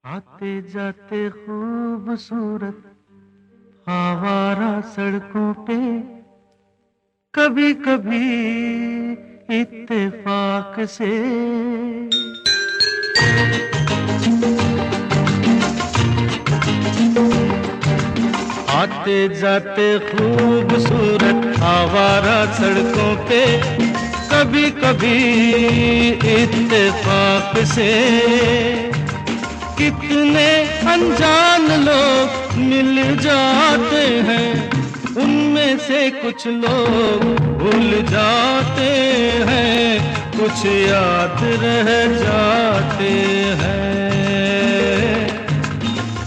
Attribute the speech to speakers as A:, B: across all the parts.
A: आते जाते खूबसूरत आवारा सड़कों पे कभी कभी इत्तेफाक से आते जाते खूबसूरत आवारा सड़कों पे कभी कभी इत्तेफाक से कितने अनजान लोग मिल जाते हैं, उनमें से कुछ लोग भूल जाते हैं, कुछ याद रह जाते हैं।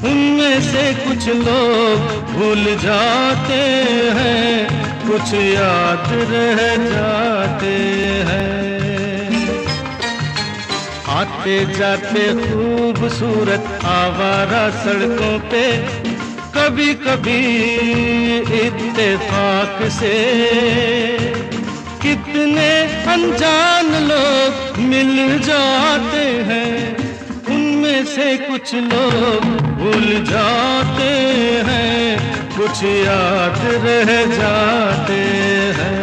A: उनमें से कुछ लोग भूल जाते हैं, कुछ याद रह जाते हैं। आते जाते खूबसूरत आवारा सड़कों पे कभी कभी इत्तेफाक से कितने अनजान लोग मिल जाते हैं, उनमें से कुछ लोग भूल जाते हैं, कुछ याद रह जाते हैं।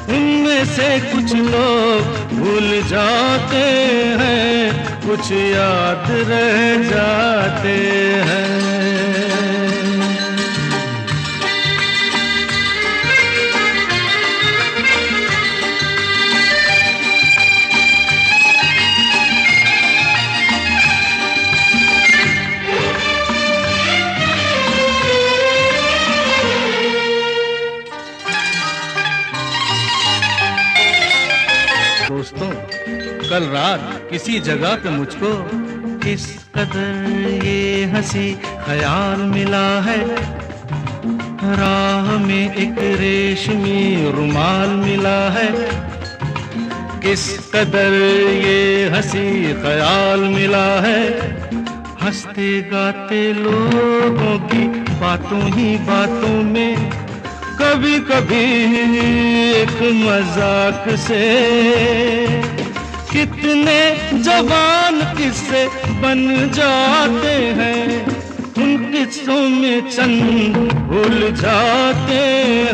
A: उनमें से कुछ लोग भूल जाते हैं, कुछ याद रह जाते हैं। दोस्तों, कल रात किसी जगह पे मुझको किस कदर ये हंसी ख्याल मिला है, राह में एक रेशमी रुमाल मिला है। किस कदर ये हंसी ख्याल मिला है, हंसते गाते लोगों की बातों ही बातों में कभी कभी एक मजाक से कितने जवान किस्से बन जाते हैं, उन किस्सों में चंद भूल जाते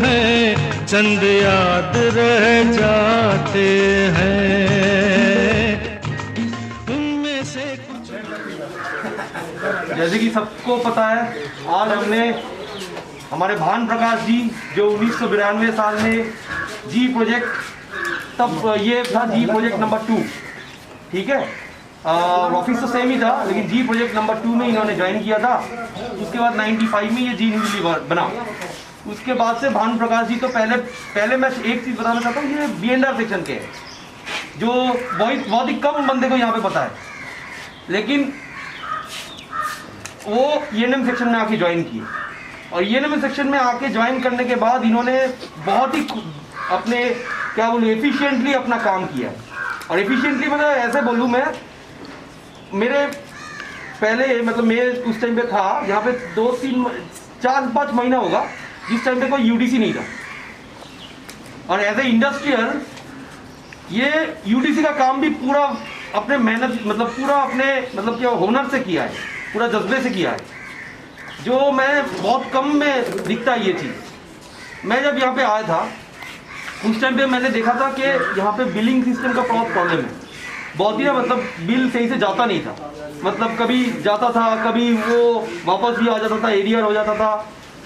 A: हैं, चंद याद रह जाते हैं। उनमें से कुछ
B: जैसे कि सबको पता है, आज हमने हमारे भान प्रकाश जी जो 1992 साल में जी प्रोजेक्ट, तब ये था जी प्रोजेक्ट नंबर 2, ठीक है। ऑफिस तो सेम ही था, लेकिन जी प्रोजेक्ट नंबर 2 में इन्होंने ज्वाइन किया था। उसके बाद 95 में ये जी न्यूली बना। उसके बाद से भान प्रकाश जी तो पहले मैं एक चीज़ बताना चाहता हूँ, ये B&R सेक्शन के हैं, जो बहुत ही कम बंदे को यहाँ पे पता है, लेकिन वो ENM सेक्शन में आके ज्वाइन किए। और ENM सेक्शन में आके ज्वाइन करने के बाद इन्होंने बहुत ही अपने क्या बोलूँ एफिशिएंटली अपना काम किया। और एफिशिएंटली मतलब ऐसे बोलूँ मैं, मेरे पहले मतलब मैं उस टाइम पे था यहाँ पे 2-3-4-5 महीना होगा जिस टाइम पे कोई UDC नहीं था। और एज ए इंडस्ट्रियल ये UDC का काम भी पूरा अपने मेहनत पूरा अपने क्या हुनर से किया है, पूरा जज्बे से किया है, जो मैं बहुत कम में दिखता है ये चीज़। मैं जब यहाँ पे आया था उस टाइम पे मैंने देखा था कि यहाँ पे बिलिंग सिस्टम का बहुत प्रॉब्लम है, बहुत ही बिल सही से जाता नहीं था, कभी जाता था, कभी वो वापस भी आ जाता था, एरियर हो जाता था,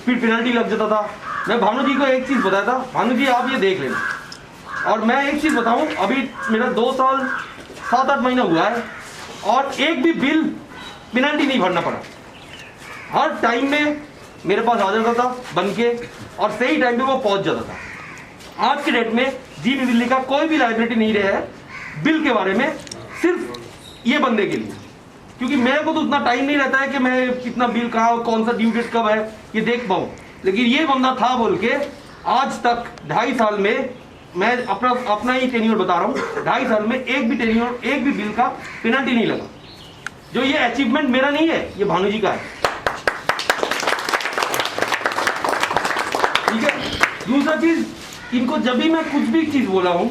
B: फिर पेनल्टी लग जाता था। मैं भानु जी को एक चीज़ बताया था, भानु जी आप ये देख लेना। और मैं एक चीज़ बताऊँ, अभी मेरा 2 साल 7-8 महीना हुआ है और एक भी बिल पेनल्टी नहीं भरना पड़ा। हर टाइम में मेरे पास आ जाता था बन के, और सही टाइम पे वो पहुंच जाता था। आज के डेट में जी दिल्ली का कोई भी लाइबिलिटी नहीं रहा है बिल के बारे में, सिर्फ ये बंदे के लिए, क्योंकि मेरे को तो उतना टाइम नहीं रहता है कि मैं कितना बिल कहाँ, कौन सा ड्यू डेट कब है ये देख पाऊँ। लेकिन ये बंदा था बोल के आज तक 2.5 साल में, मैं अपना ही टेन्योर बता रहा हूँ, 2.5 साल में एक भी टेन्योर, एक भी बिल का पेनल्टी नहीं लगा। जो ये अचीवमेंट मेरा नहीं है, ये भानु जी का है, ठीक है। दूसरा चीज, इनको जब भी मैं कुछ भी चीज बोला हूं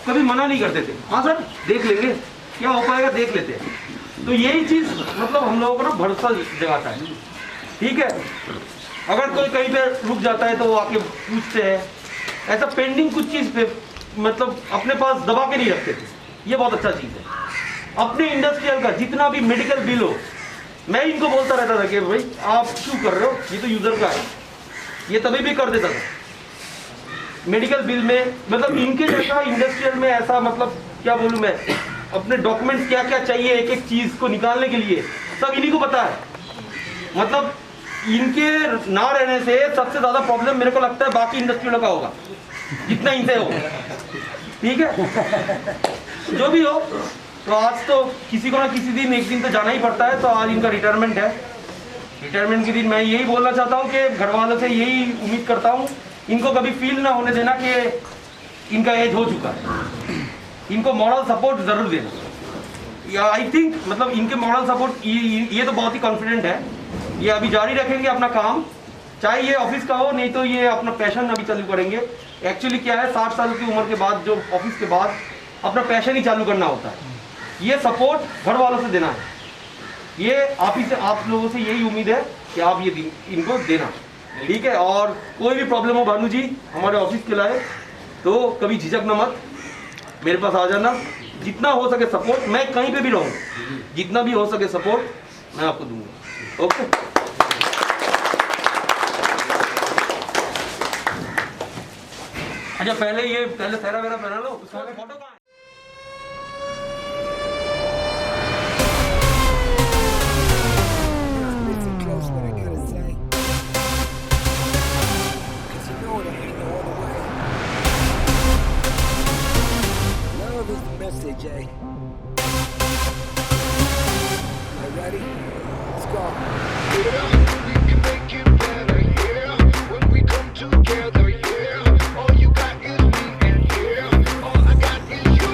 B: कभी मना नहीं करते थे, हाँ सर देख लेंगे, क्या हो पाएगा देख लेते हैं। तो यही चीज़ मतलब हम लोगों को ना भरोसा जगाता है। ठीक है, अगर कोई कहीं पे रुक जाता है तो वो आके पूछते हैं, ऐसा पेंडिंग कुछ चीज़ पे मतलब अपने पास दबा के नहीं रखते थे। ये बहुत अच्छा चीज़ है। अपने इंडस्ट्रियल का जितना भी मेडिकल बिल हो, मैं इनको बोलता रहता था कि भाई आप क्यों कर रहे हो, ये तो यूज़र का है। ये तभी भी कर देता था मेडिकल बिल में, मतलब इनके जैसा इंडस्ट्रियल में ऐसा मतलब क्या बोलूँ मैं, अपने डॉक्यूमेंट्स क्या क्या चाहिए एक एक चीज़ को निकालने के लिए सब इन्हीं को पता है। मतलब इनके ना रहने से सबसे ज़्यादा प्रॉब्लम मेरे को लगता है बाकी इंडस्ट्रियों का होगा, जितना इनसे हो। ठीक है, जो भी हो, तो आज तो किसी को ना किसी दिन एक दिन तो जाना ही पड़ता है। तो आज इनका रिटायरमेंट है। रिटायरमेंट के दिन मैं यही बोलना चाहता हूँ कि घर वालों से यही उम्मीद करता हूँ, इनको कभी फील ना होने देना कि इनका एज हो चुका है। इनको मॉरल सपोर्ट ज़रूर देना। आई थिंक मतलब इनके मॉरल सपोर्ट ये तो बहुत ही कॉन्फिडेंट है, ये अभी जारी रखेंगे अपना काम, चाहे ये ऑफिस का हो, नहीं तो ये अपना पैशन अभी चालू करेंगे। एक्चुअली क्या है, 60 साल की उम्र के बाद जो ऑफिस के बाद अपना पैशन ही चालू करना होता है। ये सपोर्ट घर वालों से देना है। ये आप ही से, आप लोगों से यही उम्मीद है कि आप ये इनको देना। ठीक है, और कोई भी प्रॉब्लम हो भानु जी हमारे ऑफिस के लाए तो कभी झिझकना मत, मेरे पास आ जाना। जितना हो सके सपोर्ट, मैं कहीं पे भी रहूँ, जितना भी हो सके सपोर्ट मैं आपको दूंगा। ओके, अच्छा पहले सहरा वेरा पहना लो, उसके बाद फोटो कहाँ है?
C: Listen close what I gotta say, 'cause you know it ain't all the way. Love is the message, eh? You ready? Let's go.
D: Yeah, we can make it better, yeah. When we come together, yeah. All you got is me, and yeah, all I got is you.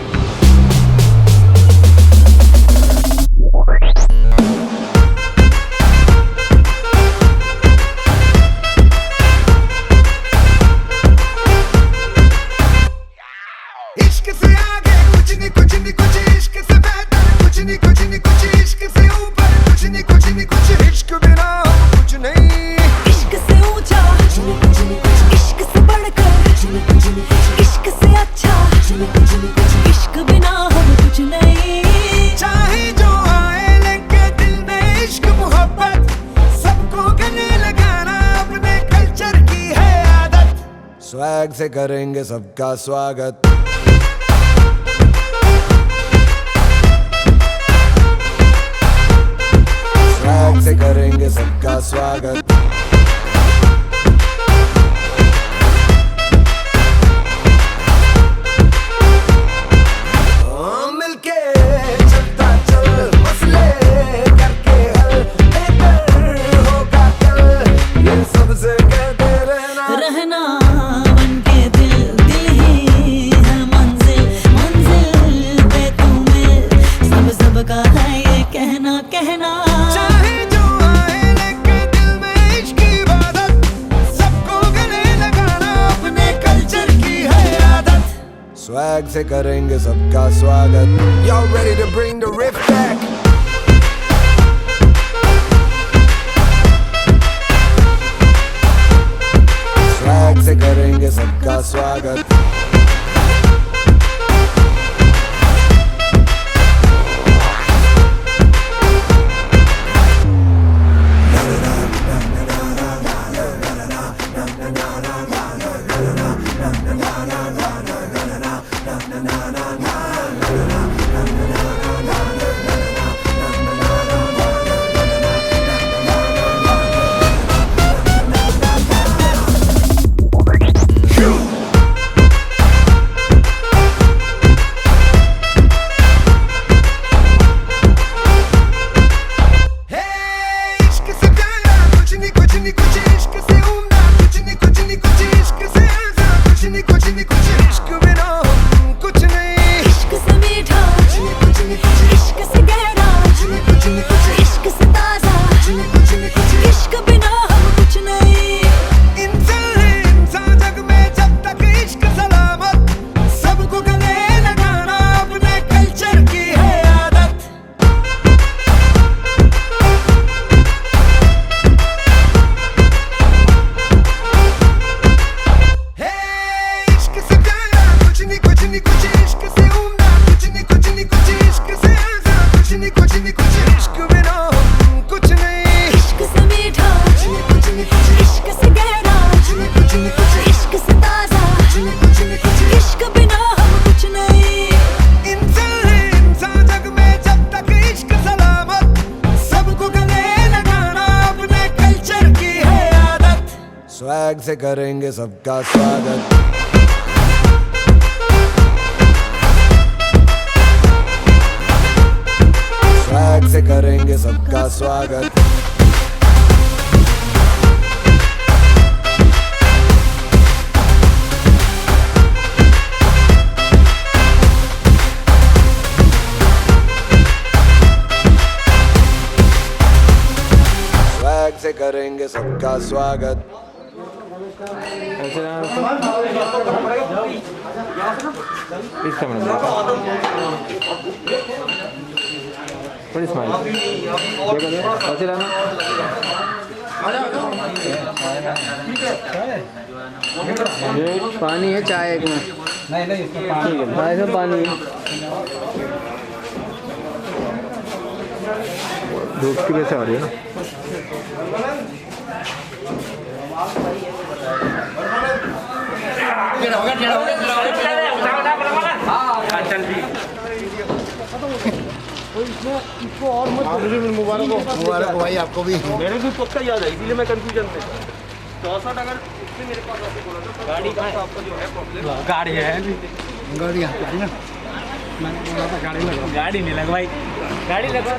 C: इश्क से आगे कुछ नहीं कुछ नहीं कुछ, इश्क से बेहतर कुछ नहीं कुछ नहीं कुछ, इश्क से ऊपर कुछ नहीं कुछ नहीं कुछ, इश्क बिना हम कुछ नहीं।
E: इश्क से ऊंचा कुछ नहीं कुछ नहीं कुछ, इश्क से बढ़कर कुछ नहीं कुछ नहीं कुछ, इश्क से अच्छा कुछ नहीं कुछ नहीं कुछ, इश्क बिना हम कुछ नहीं।
C: चाहे जो आए लेके दिल में इश्क मोहब्बत, सबको गले लगाना अपने कल्चर की है आदत। स्वैग से करेंगे सबका स्वागत, स्वैग से करेंगे सबका स्वागत। मिलके चलता चल, मसले करके हल, बेहतर होगा कल, ये सबसे कहते रहना।
E: रहना बनके दिल, दिल ही है मंजिल, मंजिल पे तू मिल, सबका है ये कहना कहना।
C: चाहे जो आए लेके दिल में इश्क की इबादत, सबको गले लगाना अपने कल्चर की है आदत। स्वैग से करेंगे सबका स्वागत। Y'all ready to bring the riff back? Swag से करेंगे सबका स्वागत। इश्क से प्यारा कुछ नहीं कुछ नहीं कुछ, इश्क से उम्दा कुछ नहीं कुछ नहीं कुछ, इश्क से आजा कुछ नहीं कुछ नहीं कुछ, इश्क बिना हम कुछ नहीं। से करेंगे सबका स्वागत स्वैग से करेंगे सबका स्वागत स्वैग से करेंगे सबका स्वागत
F: पानी है चाय एक में ठीक है इसमें पानी है धूप की वजह से आ रही है ना
G: मुबारक हो भाई आपको भी।
B: मेरे भी पक्का याद है, इसीलिए मैं कंफ्यूजन में था। 64 अगर इसमें मेरे पास ऐसे बोला था, गाड़ी का आपका जो है प्रॉब्लम
F: गाड़ी है
G: गाड़ी यहाँ पे है ना,
F: मैंने बोला था गाड़ी लगा गाड़ी नहीं लगवाई गाड़ी लगवा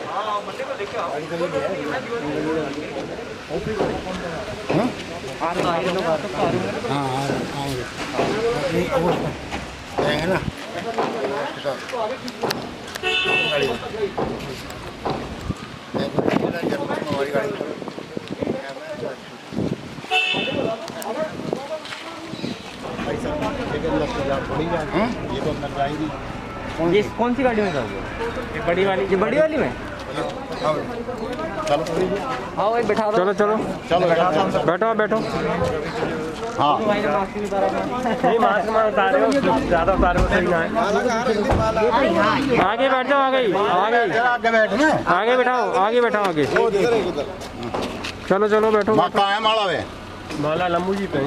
B: हाँ मंडे को लेके आओ।
G: है ना हमारी गाड़ी ये तो अंदर जाएगी।
F: ये कौन सी गाड़ी में जाओगे ये बड़ी वाली में
G: चलो
F: हाँ भाई बैठा चलो चलो
G: चलो
F: बैठो
G: हाँ
F: नहीं मास्क में उतार रहे हो ज़्यादा उतार रहे हो सही ना है आगे बैठ जाओ
G: आगे बैठना
F: आगे बैठाओ आगे चलो बैठो
G: कहाँ है माला वे
F: माला लम्बू जी पे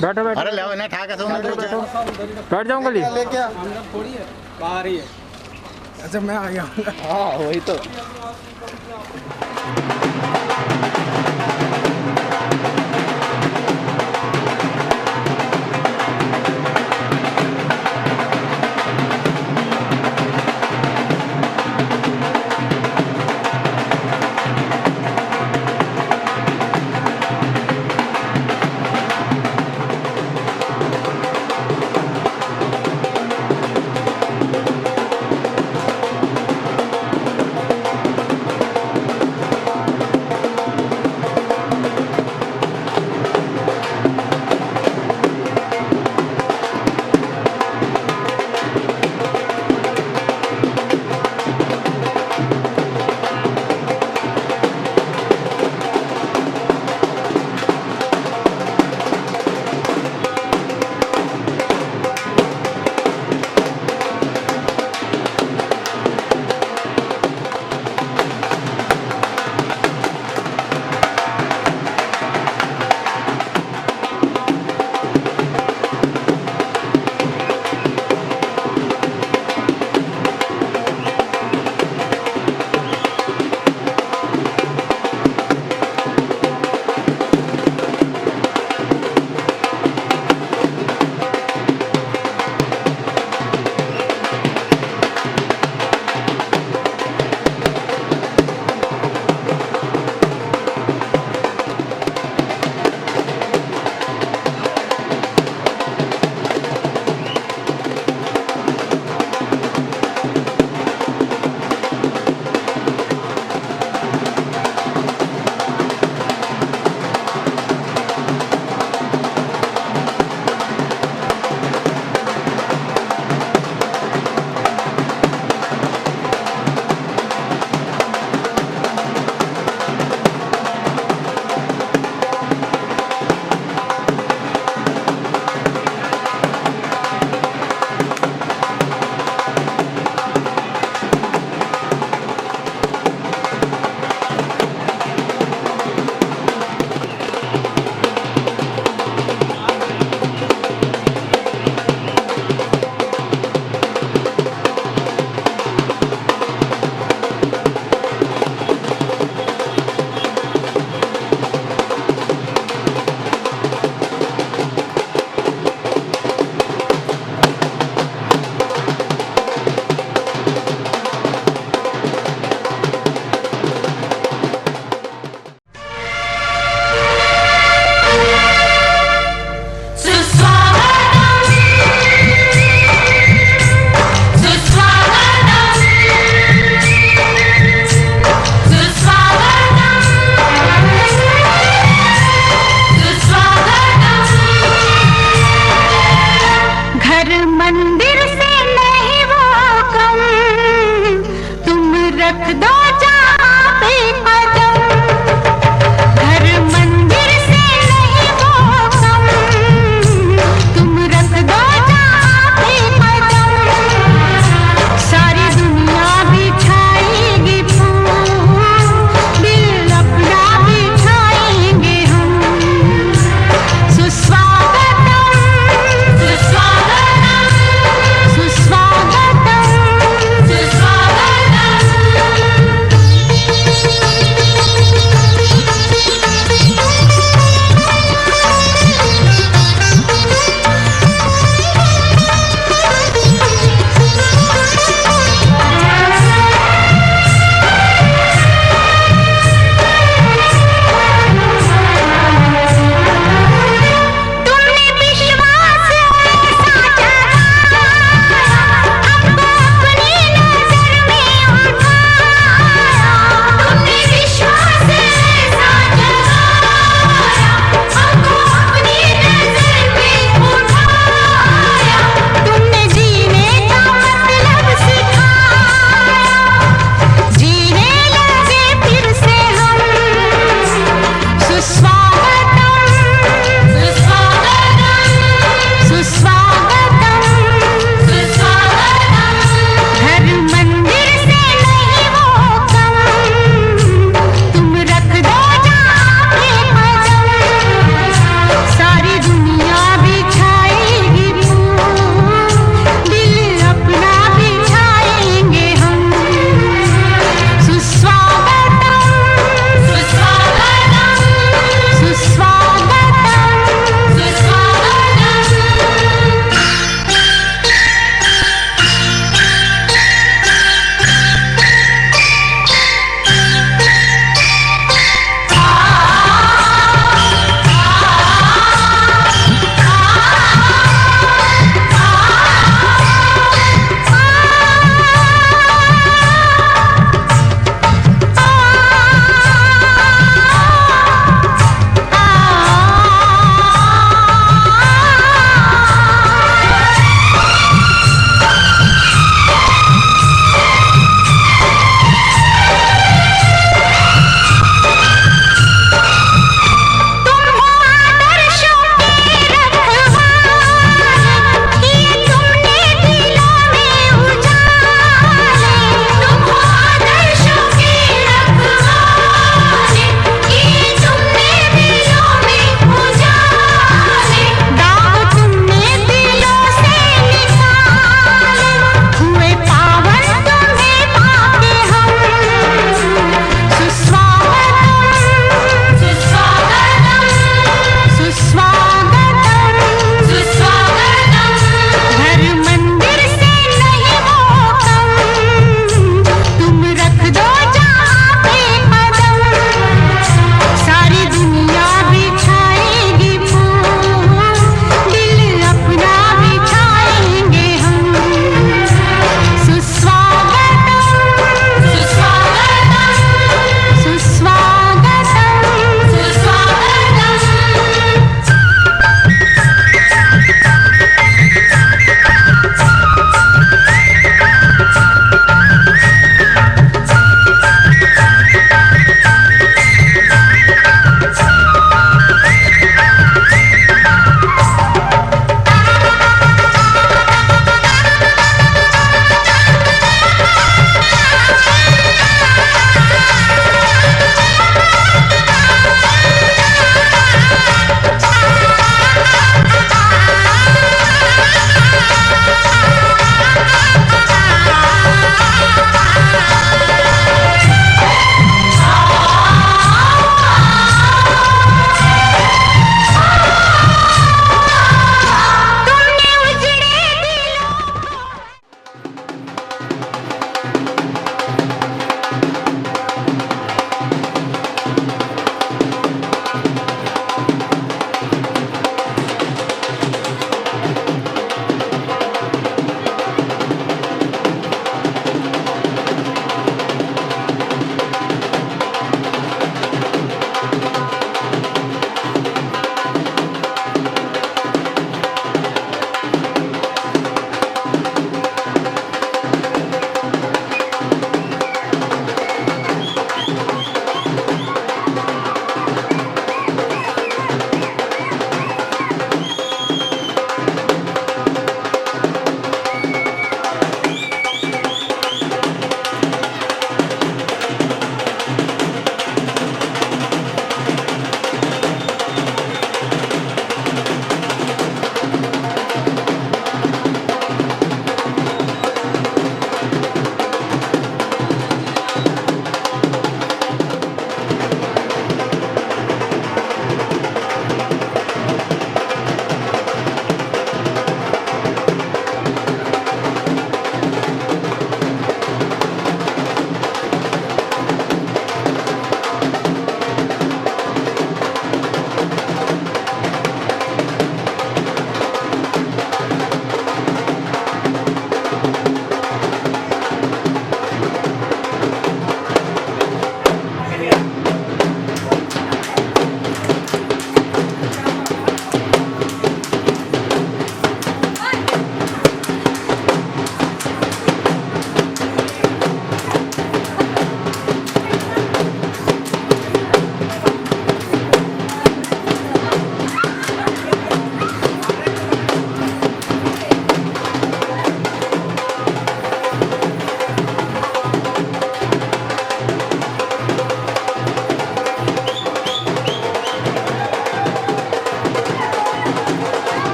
F: बैठो
G: अरे ले ना ठाक है
F: बैठ जाओ गली
G: बाहर ही है। अच्छा मैं आ गया
F: हाँ वही तो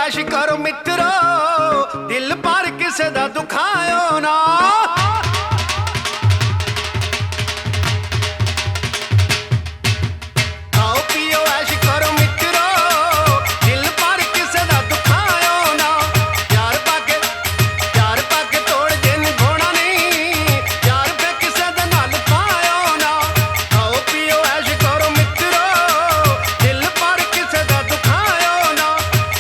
C: ਐਸ਼ ਕਰੋ ਮਿੱਤਰੋ ਦਿਲ ਪਰ ਕਿਸੇ ਦਾ ਦੁਖਾਇਓ ਨਾ ਖਾਓ ਪੀਓ ਐਸ਼ ਕਰੋ ਮਿੱਤਰੋ ਦਿਲ ਪਰ ਕਿਸੇ ਦਾ ਦੁਖਾਇਓ ਨਾ ਪਿਆਰ ਪਾ ਕੇ ਤੋੜ ਜੇ ਨਿਭਾਉਣਾ ਨਹੀਂ ਪਿਆਰ ਫੇ ਕਿਸੇ ਦੇ ਨਾਲ ਪਾਇਓ ਨਾ ਖਾਓ ਪੀਓ ਐਸ਼ ਕਰੋ ਮਿੱਤਰੋ ਦਿਲ ਪਰ ਕਿਸੇ ਦਾ ਦੁਖਾਇਓ ਨਾ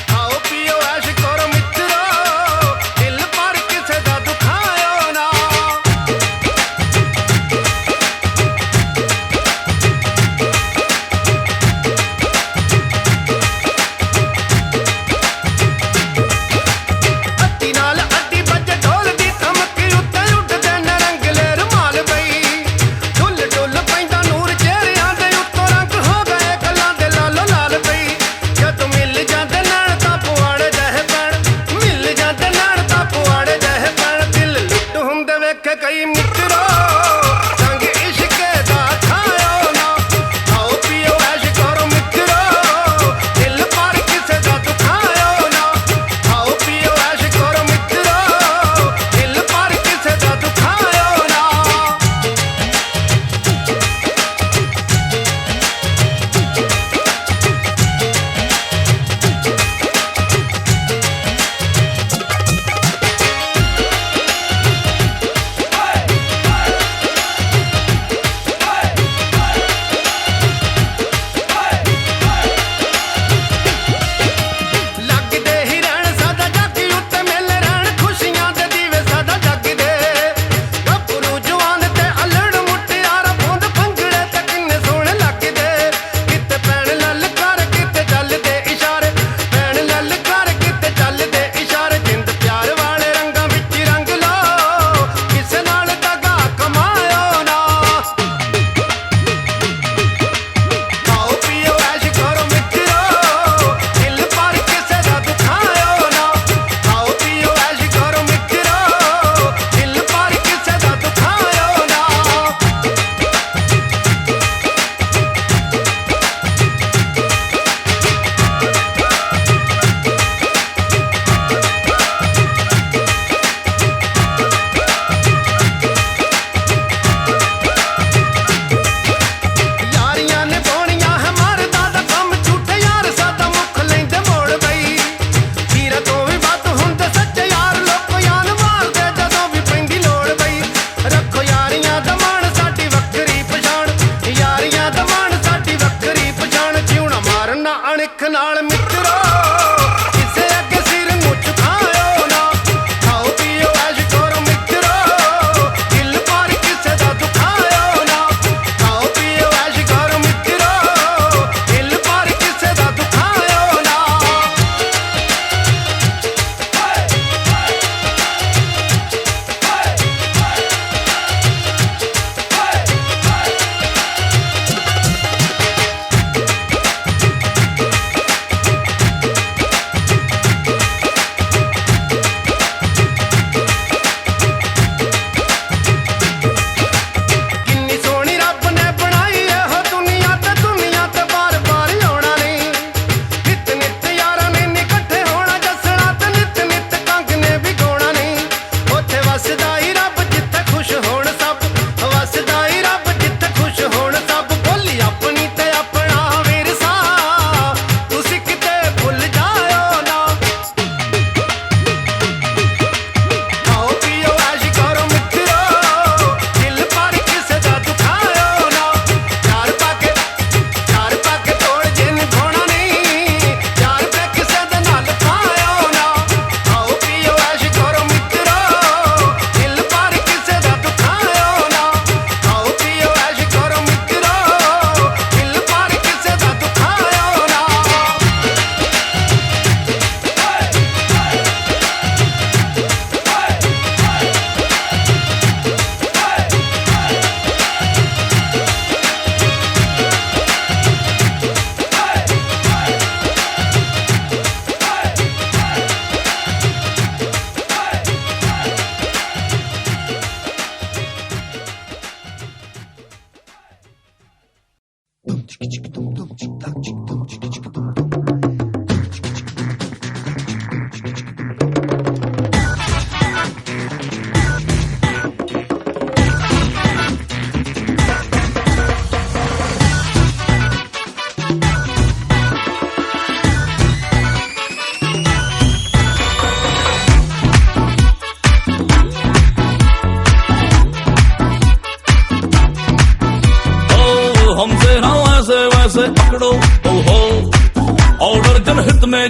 C: ਖਾਓ ਪੀਓ ਐਸ਼ ਕਰੋ ਮਿੱਤਰੋ ਦਿਲ ਪਰ ਕਿਸੇ ਦਾ ਦੁਖਾਇਓ ਨਾ ਅੱਡੀ ਨਾਲ ਅੱਡੀ ਵੱਜੇ ਢੋਲ ਦੀ ਧਮਕੀ ਉੱਤੇ ਉੱਡਦੇ ਨਰੰਗਲੇ ਰੁਮਾਲ ਬਈ ਢੁੱਲ ਢੁੱਲ ਪੈਂਦਾ ਨੂਰ ਚਿਹਰਿਆਂ ਦੇ ਉੱਤੋਂ ਰੰਗ ਹੋ ਗਏ ਗੱਲਾਂ ਦੇ ਲਾਲੋ ਲਾਲ ਬਈ ਜਦ ਮਿਲ ਜਾਂਦੇ ਨੈਣ ਤਾਂ ਪੁਆੜੇ ਜਿਹੇ ਪੈਣ ਮਿਲ ਜਾਂਦੇ ਨੈਣ ਤਾਂ ਪੁਆੜੇ ਜਿਹੇ ਪੈਣ ਦਿਲ ਲੁੱਟ ਹੁੰਦੇ ਵੇਖੇ ਕਈ ਮਿੱਤਰੋ ਸੰਗ ਇਸ਼ਕੇ ਦਾ ਖਾਇਓ ਨਾ ਖਾਓ ਪੀਓ ਐਸ਼ ਕਰੋ ਮਿੱਤਰੋ ਦਿਲ ਪਰ ਕਿਸੇ ਦਾ ਦੁਖਾਇਓ ਨਾ ਖਾਓ ਪੀਓ ਐਸ਼ ਕਰੋ ਮਿੱਤਰੋ ਦਿਲ ਪਰ ਕਿਸੇ ਦਾ ਦੁਖਾਇਓ ਨਾ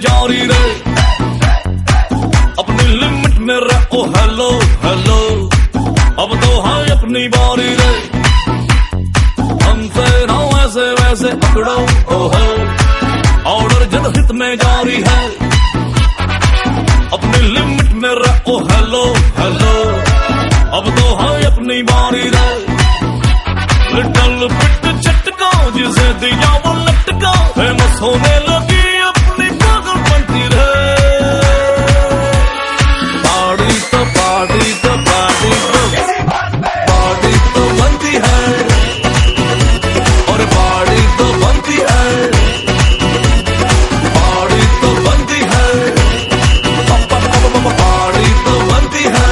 H: जारी रे, अपनी लिमिट में रहो हेलो हेलो, अब तो है अपनी बारी रे, हमसे ना ऐसे वैसे पकड़ो ओहो, ऑर्डर जनहित में जारी है, अपनी लिमिट में रहो हेलो हेलो, अब तो है अपनी बारी रे, लिटल बिट झटका जिसे दिया वो लटका, फेमस होने लगी अपनी पागल बनती रे, पार्टी तो पार्टी तो पार्टी तो पार्टी तो बनती है, और पार्टी तो बनती है, पार्टी तो बनती है, पार्टी तो बनती है।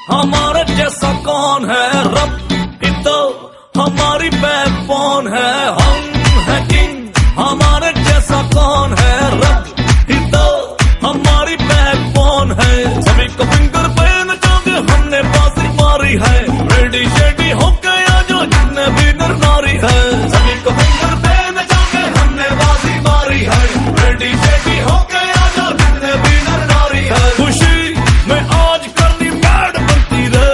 H: हमारे जैसा कौन है रब, ये तो हमारी बैकबोन है, हम है किंग, हमारे जैसा कौन है रब, ये तो हमारी बैकबोन है, सभी को फिंगर पे नचाओगे हमने बाजी मारी है, रेडी शेडी हो गया जो जितने भी नर नारी है, सभी को फिंगर पे नचाओगे हमने बाजी मारी है, रेडी शेडी हो गया जो जितने भी नर नारी है, खुशी में आज करनी बैड बनती रे,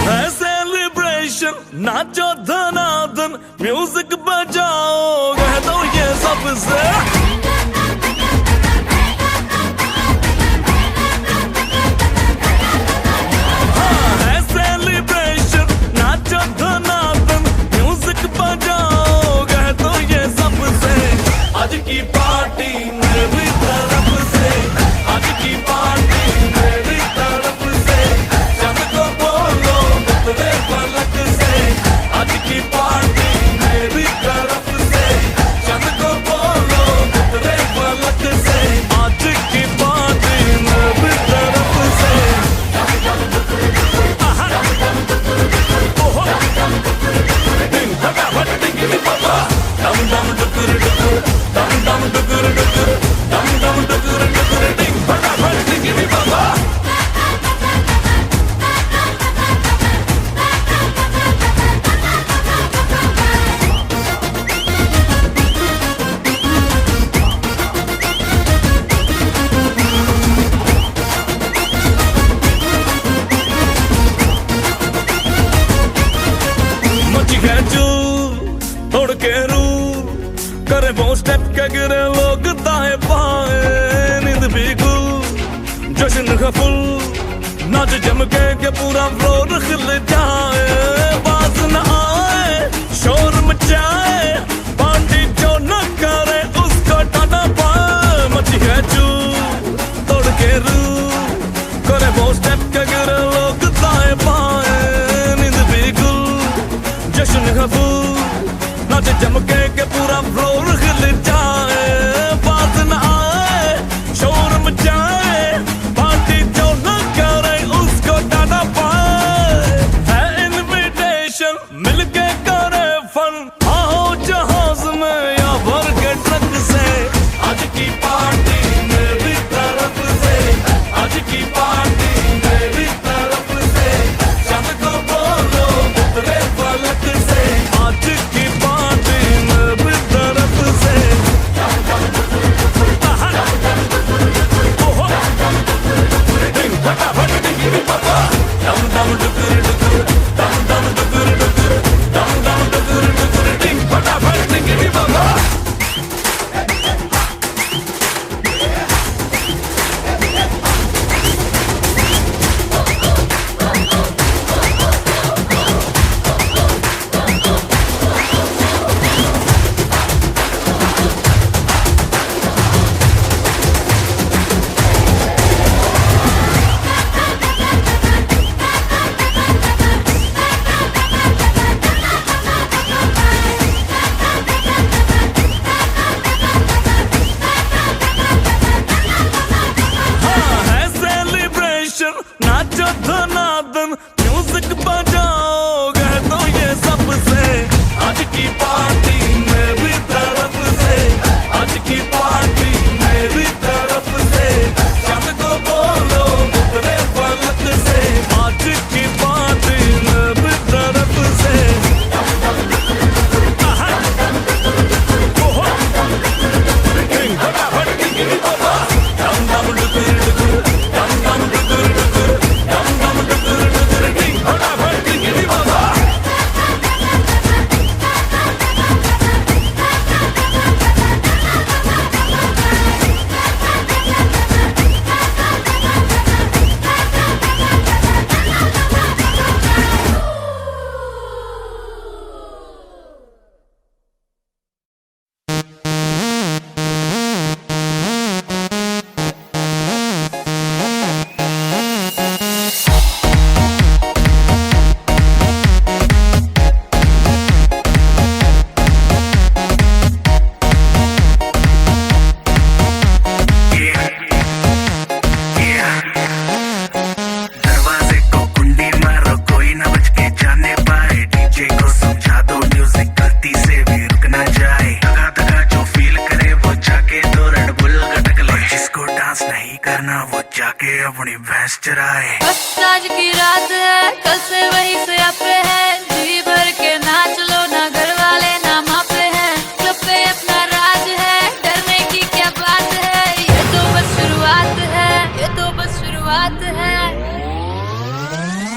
H: है सेलिब्रेशन, नाचो धनाधन, म्यूजिक बजाओ, कह दो ये सबसे। हाँ, है celebration, नाचो धनाधन, म्यूजिक बजाओ, कह दो ये सबसे। आज की पार्टी मेरी तरफ से, आज की पार्टी मेरी तरफ से, सबको बोलो उतरे पलक से। आज की पार्टी मेरी तरफ से, सबको बोलो उतरे पलक से। आज की पार्टी मेरी तरफ से। आहा। ओहो। दिन भगा भट्टी की बाबा, दम दम डुकुर डुकुर, दम दम डुकुर डुकुर, दम दम डुकुर डुकुर, दिन भगा भट्टी की बाबा। मची है चूर, तोड़ के रूर, करे वो स्टेप के गिरे लोग दाएं बाएं। नींद भी गुल, जश्न है फुल, नाच जम के पूरा फ्लोर खिल जाए। बाज न आए, शोर मचाए, पार्टी जो न करे उसको टाटा पाए। मची है चूर, तोड़ के रूर, करे वो स्टेप के गिरे लोग दाएं बाएं। नींद भी गुल, जश्न है फुल, नाच जम के पूरा फ्लोर हिल जाए। बात न आए, शोर मचाए, पार्टी जो न करे उसको टाटा पाए। है इनविटेशन, मिलके करे फन, आओ जहाज में या भर के ट्रक से। आज की पार्टी मेरी तरफ से, आज की पार्टी मेरी तरफ से, सबको बोलो उतरे पलक से। आज की पार्टी
C: अपनी भैंस चराए।
E: बस आज की रात है, कल से वही से आपे है, जी भर के नाच लो ना, घर वाले ना मापे हैं, क्लब पे अपना राज है, डरने की क्या बात है, ये तो बस शुरुआत है, ये तो बस शुरुआत है।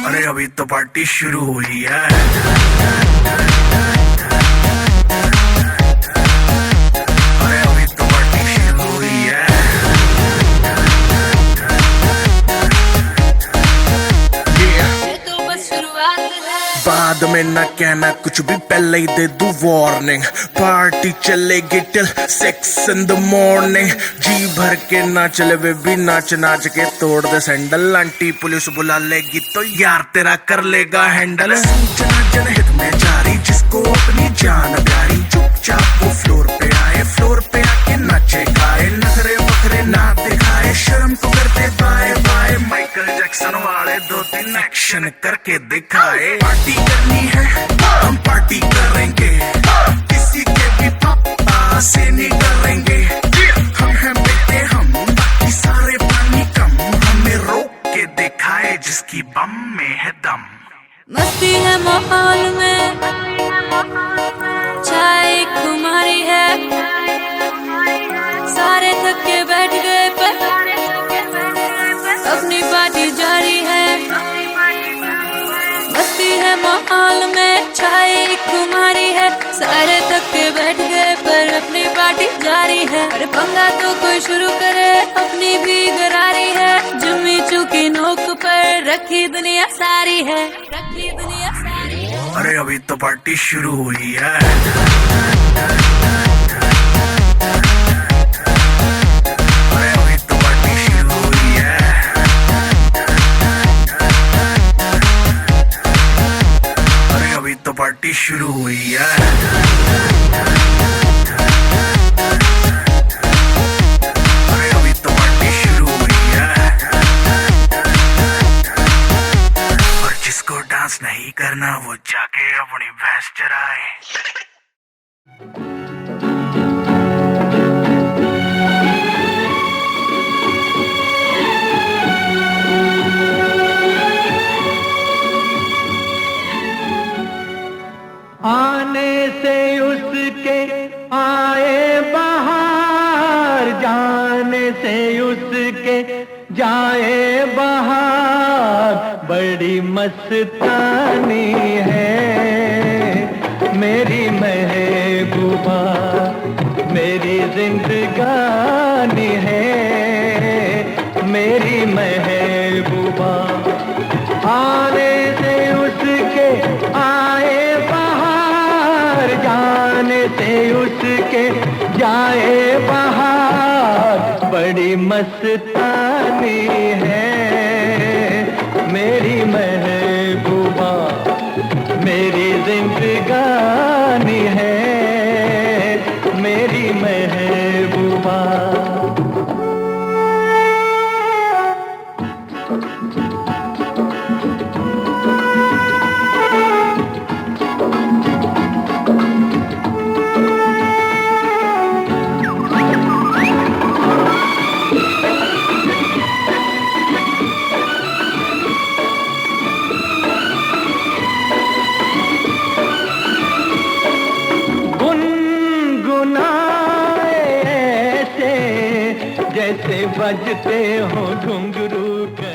C: अरे अभी तो पार्टी शुरू हुई है। अरे अभी तो पार्टी शुरू हुई है।
E: ये तो बस शुरुआत है।
C: बाद में ना कहना कुछ भी, पहले ही दे दूं वार्निंग। पार्टी चलेगी टिल 6 in the morning। जी भर के नाच ले बेबी, नाच नाच के तोड़ दे सैंडल। आंटी पुलिस बुला लेगी तो यार तेरा कर लेगा हैंडल। सूचना जनहित में जारी, जिसको अपनी जान प्यारी, चुपचाप वो फ्लोर पे आए, फ्लोर पे आके नाचे गाए, नखरे वखरे ना दिखाए, शर्म तो करते बाय बाय। माइकल जैक्सन वाले 2-3 एक्शन करके दिखाए। पार्टी करनी है हम पार्टी करेंगे, किसी के भी पापा से नहीं करेंगे। हम हैं बेटे हम, बाकी सारे पानी कम, हमें रोक के दिखाए जिसकी बम में है दम।
E: मस्ती है माहौल में, चाय खुमारी है, सारे थक के बैठ गए पर अपनी पार्टी जारी है। मस्ती है माहौल में, चाय खुमारी है, सारे थक के बैठ गए पर अपनी पार्टी जारी है। अरे पंगा तो कोई शुरू करे, अपनी भी गरारी है, जुम्मी चुकी नोक पर रखी दुनिया सारी है, रखी दुनिया सारी है।
C: अरे अभी तो पार्टी शुरू हुई है। अरे अभी तो पार्टी शुरू हुई है। अरे अभी तो पार्टी शुरू हुई है। अरे अभी तो पार्टी शुरू हुई है। और जिसको डांस नहीं करना वो जाके अपनी भैंस चराए।
F: आने से उसके आए बहार, जाने से उसके जाए बहार, बड़ी मस्तानी है मेरी महबूबा, मेरी जिंदगानी है मेरी महबूबा। आने से उसके आए बहार, जाने से उसके जाए बहार, बड़ी मस्तानी है मेरी महबूबा, मेरी जिंदगानी है मेरी महबूबा। गुनगुनाए ऐसे जैसे बजते हो घुंघरू का